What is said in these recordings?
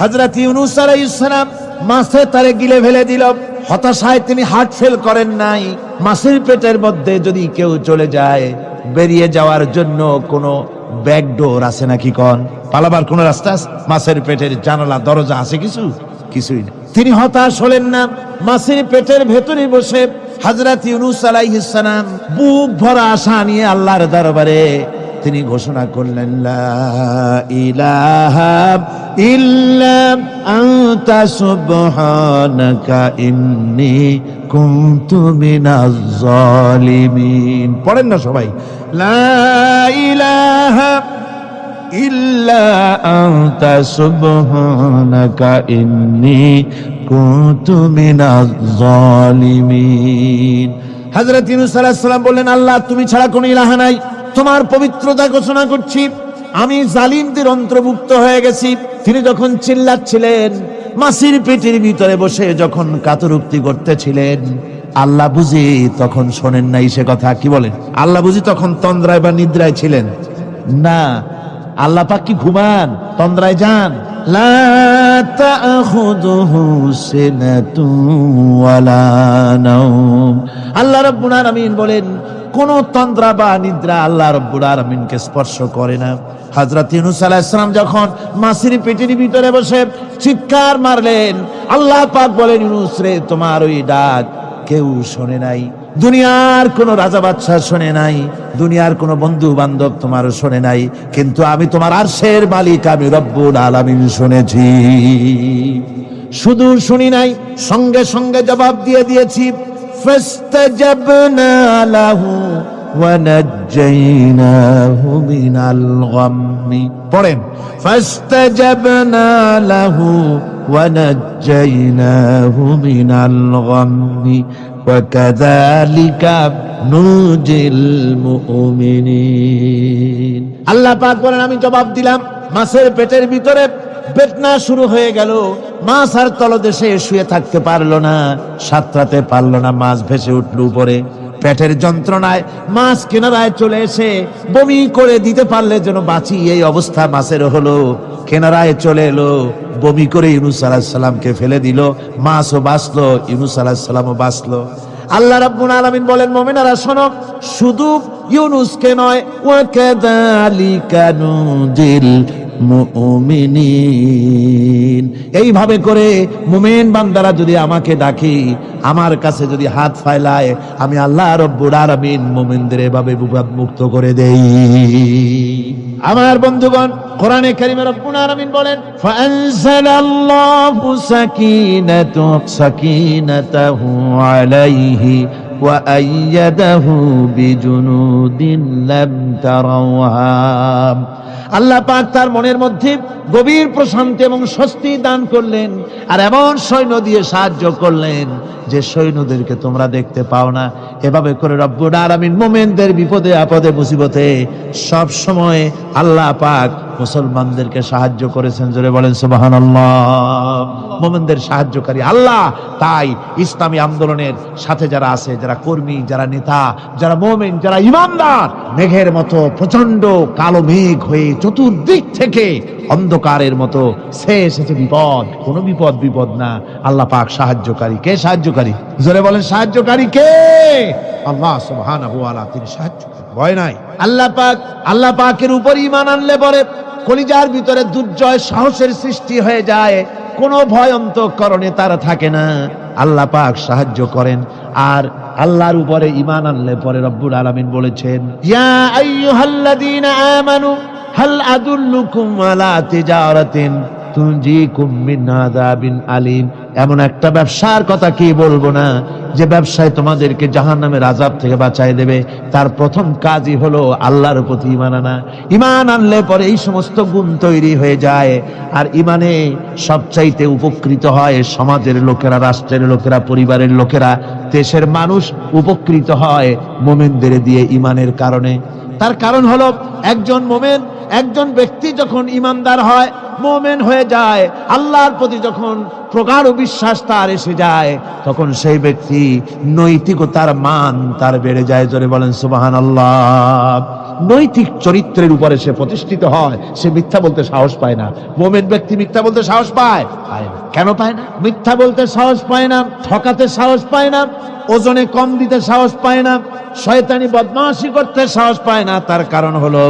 হযরত ইউনূস আলাইহিস সালাম মাছে তারে গিলে ফেলে দিল। হতাশায় তিনি হার্ট ফেল করেন নাই। মাছের পেটের মধ্যে যদি কেউ চলে যায়, বেরিয়ে যাওয়ার জন্য কোনো ব্যাকডোর আছে নাকি? কোন পালাবার কোন রাস্তা আছে? মাছের পেটের জানালা দরজা আছে? কিছুই না। তিনি হতাশ হলেন না। মাছের পেটের ভেতরে বসে হযরত ইউনূস আলাইহিস সালাম বুক ভরা আশা নিয়ে আল্লাহর দরবারে তিনি ঘোষণা করলেন, লা ইলাহা ইল্লা আনতা সুবহানাকা ইন্নী কুনতু মিনাজ জালিমিন। পড়েন না সবাই, লা ইলাহা ইল্লা আনতা সুবহানাকা ইন্নী কুনতু মিনাজ জালিমিন। হযরত ইউনূস আলাইহিস সালাম বললেন, আল্লাহ তুমি ছাড়া কোনো ইলাহ নাই, তোমার পবিত্রতা ঘোষণা করছি, আমি জালিমদের অন্তর্ভুক্ত হয়ে গেছি। তিনি যখন চিল্লাচ্ছিলেন, মাছের পেটের ভিতরে বসে যখন কাতরুক্তি করতেছিলেন, আল্লাহ বুঝি তখন শোনেন নাই সে কথা? কি বলেন? আল্লাহ বুঝি তখন তন্দ্রায় বা নিদ্রায় ছিলেন? না, আল্লাহ পাক কি ঘুমান? তন্দ্রায় যান? লা তাখুযুহু সিনাতুন ওয়ালা নাওম। আল্লাহ রাব্বুল আলামিন বলেন, কোন তন্দ্রা বা নিদ্রা আল্লাহ রাব্বুল আলামিনকে স্পর্শ করে না। হযরত ইউনূস আলাইহিস সালাম যখন মাছের পেটের ভিতরে বসে চিৎকার মারলেন, আল্লাহ পাক বলেন, ইউনূস রে, তোমার ওই ডাক কেউ শোনে নাই, দুনিয়ার কোন রাজা বাদশাহ শোনে নাই, দুনিয়ার কোন বন্ধু বান্ধব তোমার শোনে নাই, কিন্তু আমি তোমার আরশের মালিক, আমি রব্বুল আলামিন শুনেছি। শুধু শুনি নাই, সঙ্গে সঙ্গে জবাব দিয়ে দিয়েছি। ফাস্তাজাবনা লাহু ওয়া নাজ্জাইনাহু মিনাল গাম্মি। পড়েন, ফাস্তাজাবনা লাহু ওয়া নাজ্জাইনাহু মিনাল গাম্মি ওয়া কাযালিকা নুজিল মুমিনিন। আল্লাহ পাক বলেন, আমি জবাব দিলাম। মাছের পেটের ভিতরে বেদনা শুরু হয়ে গেল। মাছ আর তলদেশে শুয়ে থাকতে পারলো না, সাঁতরাতে পারলো না, মাছ ভেসে উঠল উপরে। পেটের যন্ত্রণায় মাছ কিনারায় চলে এসে বমি করে দিতে পারলে যেন বাঁচি, এই অবস্থা মাছের হলো। কিনারায় চলে এলো, বমি করে ইউনূস আলাইহিস সালামকে ফেলে দিল। মাছও বাঁচলো, ইউনূস আলাইহিস সালামও বাঁচলো। আল্লাহ রাব্বুল আলামিন বলেন, মুমিনারা শোনো, শুধু ইউনূসকে নয়, ওয়া কাযালিকা নুজিল মুমিনিন। এইভাবে করে মুমিন বান্দারা যদি আমাকে ডাকে, আমার কাছে যদি হাত ফাইলায়, আমি আল্লাহ রাব্বুল আলামিন মুমিনদের এভাবে বিপদ মুক্ত করে দেই। আমার বন্ধুগণ, কোরআনে কারীমে রব্বুল আলামিন বলেন, ফাআনজালাল্লাহু সাকিনাতাহু আলাইহি ওয়া আইয়াদাহু বিজুনুদিন লাম তারাওহা। আল্লাহ পাক তার মনের মধ্যে গভীর প্রশান্তি এবং স্বস্তি দান করলেন, আর এমন সৈন্য দিয়ে সাহায্য করলেন যে সৈন্যদেরকে তোমরা দেখতে পাও না। এভাবে করে রব্বুল আলামিন মুমিনদের বিপদে আপদে মুসিবতে সব সময় আল্লাহ পাক মুসলমানদেরকে সাহায্য করেছেন। জোরে বলেন সুবহানাল্লাহ। মুমিনদের সাহায্যকারী আল্লাহ। তাই ইসলামী আন্দোলনের সাথে যারা আছে, যারা কর্মী, যারা নেতা, যারা মুমিন, যারা ঈমানদার, মেঘের মতো প্রচন্ড কালো মেঘ হয়ে চতুর্দিক থেকে অন্ধকারের মতো এসেছে বিপদ, কোন বিপদ না। আল্লাহ পাক সাহায্যকারী। কে সাহায্যকারী? জোরে বলেন, সাহায্যকারী কে? আল্লাহ সুবহানাহু ওয়া তাআলা, তিনি সাহায্যকারী, ভয় নাই। আল্লাহ পাকের উপর ঈমান আনলে পরে কলিজার ভিতরে দুর্জয় সাহসের সৃষ্টি হয়ে যায়, কোনো ভয় অন্তঃকরণে তার থাকে না। আল্লাহ পাক সাহায্য করেন। আর আল্লাহর উপরে ঈমান আনলে পরে রব্বুল আলামিন বলেছেন, ইয়া আইয়ুহাল্লাযীনা আমানু হাল আদুল্লুকুম আলা তিজারাতিন তুনজিকুম মিন আযাবিন আলীম। এমন একটা ব্যবসার কথা কি বলবো না, যে ব্যবসায় তোমাদেরকে জাহান্নামের আযাব থেকে বাঁচায় দেবে। তার প্রথম কাজই হলো আল্লাহর প্রতি ঈমান আনা। ঈমান আনলে পরে এই সমস্ত গুণ তৈরি হয়ে যায়। আর ঈমানে সবচাইতে উপকৃত হয় সমাজের লোকেরা, রাষ্ট্রের লোকেরা, পরিবারের লোকেরা, দেশের মানুষ উপকৃত হয় মুমিনদের দিয়ে ঈমানের কারণে। তার কারণ হলো, একজন মুমিন, একজন ব্যক্তি যখন ঈমানদার হয়, মুমিন হয়ে যায়, আল্লাহর প্রতি যখন প্রগাঢ় বিশ্বাস তার এসে যায়, তখন সেই ব্যক্তি নৈতিকতার মান তার বেড়ে যায়। জোরে বলেন সুবহানাল্লাহ। নৈতিক চরিত্রের উপরে সে প্রতিষ্ঠিত হয়, সে মিথ্যা বলতে সাহস পায় না। মুমিন ব্যক্তি মিথ্যা বলতে সাহস পায়? কেন পায় না? মিথ্যা বলতে সাহস পায় না, ঠকাতে সাহস পায় না, ওজনে কম দিতে সাহস পায় না, শয়তানি বদমাশি করতে সাহস পায় না। তার কারণ হলো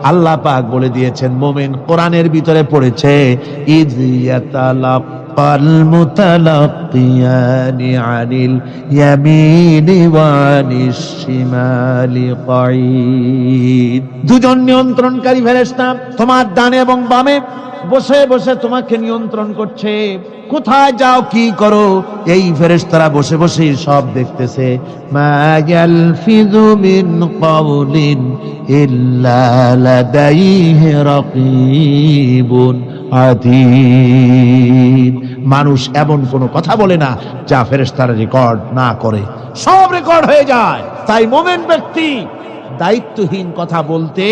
আল্লাহ পাক বলে দিয়েছেন, মুমিন কোরআনের ভিতরে পড়েছে, ইয ইয়াতালাক্কাল মুতালাক্কিয়ানি আনিল ইয়ামিনি ওয়া আনিশ শিমালি কাঈদ। দুজন নিয়ন্ত্রণকারী ফেরেশতা তোমার ডানে এবং বামে বসে বসে তোমাকে নিয়ন্ত্রণ করছে। কোথায় যাও, কি করো, এই ফেরেশতারা বসে বসে সব দেখতেছে। মা ইয়ালফিযু মিন কাওলিন ইল্লা লাদাইহি রাকীবুন আতীদ। মানুষ এমন কোন কথা বলে না যা ফেরেশতারা রেকর্ড না করে, সব রেকর্ড হয়ে যায়। তাই মুমিন ব্যক্তি দায়িত্বহীন কথা বলতে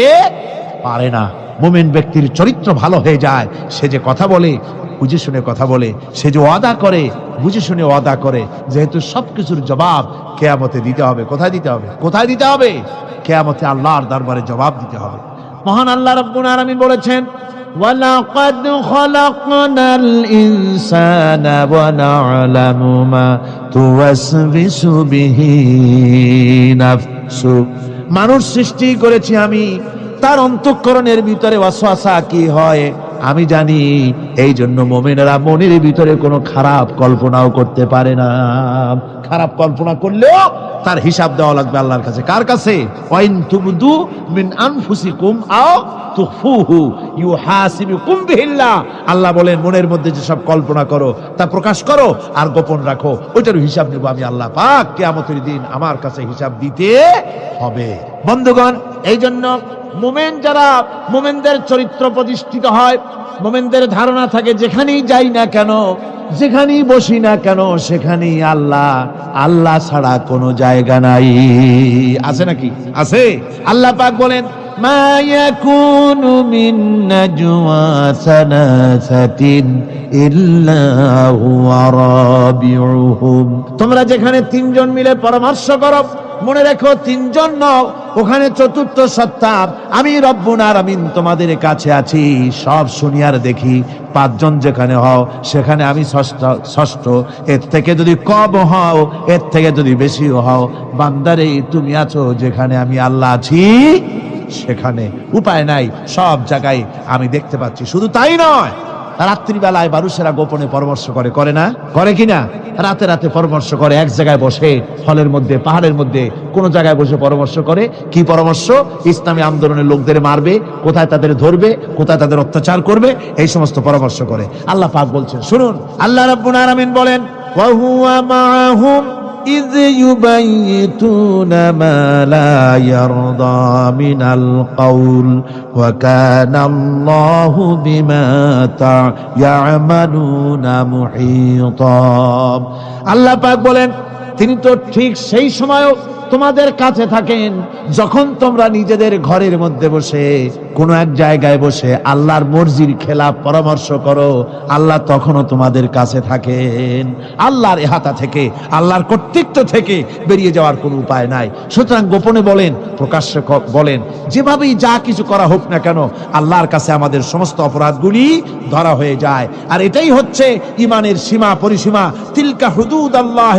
পারে না। মুমিন ব্যক্তির চরিত্র ভালো হয়ে যায়, সে যে কথা বলে বুঝে শুনে কথা বলে, সে যে ওয়াদা করে বুঝে শুনে ওয়াদা করে। যেহেতু সবকিছুর জবাব কিয়ামতে দিতে হবে। কোথায় দিতে হবে? কোথায় দিতে হবে? কিয়ামতে আল্লাহর দরবারে জবাব দিতে হবে। মহান আল্লাহ রাব্বুল আলামিন বলেছেন, ওয়ালাকাদ খালাকনাল ইনসানা ওয়া না'লামু মা তুওয়াসবিসু বিহি নাফসু। মানুষ সৃষ্টি করেছি আমি, তার অন্তঃকরণের ভিতরে ওয়াসওয়াসা কি হয় আমি জানি। এই জন্য মুমিনেরা মনের ভিতরে কোনো খারাপ কল্পনাও করতে পারে না। খারাপ কল্পনা করলেও তার হিসাব দেওয়া লাগবে আল্লাহর কাছে। কার কাছে? ওয়াইন তুবদু মিন আনফুসিকুম আও তুখফুহু ইউহাসিবুকুম বিহিল্লাহ। আল্লাহ বলেন, মনের মধ্যে যে সব কল্পনা করো তা প্রকাশ করো আর গোপন রাখো, ওইটার হিসাব নেব আমি আল্লাহ পাক। কিয়ামতের দিন আমার কাছে হিসাব দিতে হবে। বন্ধুগণ, এই জন্য মুমিন যারা, মুমিনদের চরিত্র প্রতিষ্ঠিত হয়, মুমিনদের ধারণা থাকে যেখানেই যাই না কেন, যেখানেই বসি না কেন, সেখানেই আল্লাহ, আল্লাহ ছাড়া কোনো জায়গা নাই। আছে নাকি? আছে। আল্লাহ পাক বলেন, মা ইয়াকুনু মিন নাজওয়া সালাসাতিন ইল্লা হুয়া রাবিউহুম। তোমরা যেখানে তিনজন মিলে পরামর্শ করো, মনে রেখো তিনজন নও, ওখানে চতুর্থ সত্তা আমি রব্বুল আলামিন তোমাদের কাছে আছি। সব শুনিয়ার দেখি, পাঁচজন যেখানে হও সেখানে আমি ষষ্ঠ। এর থেকে যদি কম হও, এর থেকে যদি বেশি হও, বান্দারে তুমি আছো যেখানে আমি আল্লাহ আছি সেখানে। উপায় নাই, সব জায়গায় আমি দেখতে পাচ্ছি। শুধু তাই নয়, রাত্রিবেলায় মানুষেরা গোপনে পরামর্শ করে, করে না? করে কিনা? রাতে রাতে পরামর্শ করে, এক জায়গায় বসে, হলের মধ্যে, পাহাড়ের মধ্যে, কোন জায়গায় বসে পরামর্শ করে। কি পরামর্শ? ইসলামী আন্দোলনের লোকদের মারবে, কোথায় তাদের ধরবে, কোথায় তাদের অত্যাচার করবে, এই সমস্ত পরামর্শ করে। আল্লাহ পাক বলছেন, শুনুন, আল্লাহ রাব্বুল আলামিন বলেন, ওয়া হুয়া মাআহুম ইয ইউবাইতুনা মা লা ইয়ারদা মিনাল কাউল ওয়া কানা আল্লাহু বিমা ইয়ামালুনা মুহীতা। আল্লাহ পাক বলেন, তিনি তো ঠিক সেই সময়ও তোমাদের কাছে থাকেন যখন তোমরা নিজেদের ঘরের মধ্যে বসে, কোনো এক জায়গায় বসে আল্লাহর মর্জির খেলাফ পরামর্শ করো, আল্লাহ তখনও তোমাদের কাছে থাকেন। আল্লাহর ইহাতা থেকে, আল্লাহর কর্তৃত্ব থেকে বেরিয়ে যাওয়ার কোনো উপায় নাই। সুতরাং গোপনে বলেন, প্রকাশ্যে বলেন, যেভাবেই যা কিছু করা হোক না কেন, আল্লাহর কাছে আমাদের সমস্ত অপরাধগুলি ধরা হয়ে যায়। আর এটাই হচ্ছে ইমানের সীমা পরিসীমা। তিলকা হুদুদাল্লাহ।